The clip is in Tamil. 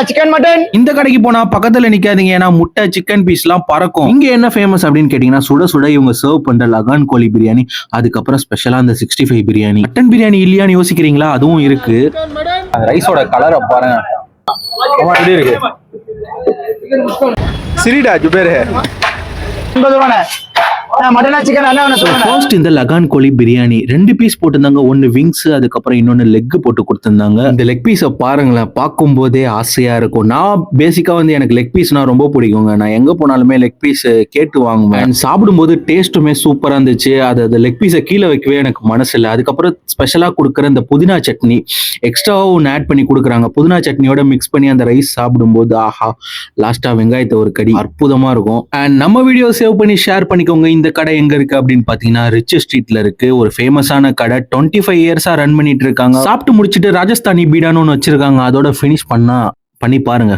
Chicken mutton. இந்த கடைக்கு போனா பக்கத்துல நிக்காதீங்க, ஏன்னா முட்டை சிக்கன் பீஸ் எல்லாம் பறக்கும். இங்க என்ன ஃபேமஸ் அப்படின்னு கேட்டீங்கன்னா, சுட சுட இவங்க சர்வ் பண்ற லகான் கோழி பிரியாணி, அதுக்கப்புறம் ஸ்பெஷலா அந்த 65 பிரியாணி. மட்டன் பிரியாணி இல்லையான்னு யோசிக்கிறீங்களா? அதுவும் இருக்கு. ரைஸோட கலரை பாருங்க, எப்படி இருக்கு. சிரிடா ஜுபேர் ஃபர்ஸ்ட் இந்த லகான் கோழி பிரியாணி 2 பீஸ் போட்டிருந்தாங்க. ஒன்னு விங்ஸ், அதுக்கப்புறம் இன்னொன்னு லெக் போட்டு கொடுத்திருந்தாங்க. இந்த லெக் பீஸை பாருங்களேன், பார்க்கும் போதே ஆசையா இருக்கும். நான் பேசிக்கா வந்து எனக்கு லெக் பீஸ்னா ரொம்ப பிடிக்குங்க. நான் எங்க போனாலுமே லெக் பீஸ் கேட்டு வாங்குவேன். சாப்பிடும்போது டேஸ்ட்டுமே சூப்பரா இருந்துச்சு. அது லெக் பீஸை கீழே வைக்கவே எனக்கு மனசு இல்லை. அதுக்கப்புறம் ஸ்பெஷலா கொடுக்குற இந்த புதினா சட்னி எக்ஸ்ட்ராவா ஒன்று ஆட் பண்ணி கொடுக்குறாங்க. புதினா சட்னியோட மிக்ஸ் பண்ணி அந்த ரைஸ் சாப்பிடும்போது ஆஹா, லாஸ்டா வெங்காயத்தை ஒரு கடி அற்புதமா இருக்கும். அண்ட் நம்ம வீடியோ சேவ் பண்ணி ஷேர் பண்ணிக்கோங்க. இந்த கடை எங்க இருக்கு அப்படின்னு பாத்தீங்கன்னா, ரிச் ஸ்ட்ரீட்ல இருக்கு. ஒரு ஃபேமஸான கடை, 25 இயர்ஸா ரன் பண்ணிட்டு இருக்காங்க. சாப்பிட்டு முடிச்சிட்டு ராஜஸ்தானி பீடான்னு ஒன்று வச்சிருக்காங்க. அதோட ஃபினிஷ் பண்ணி பாருங்க.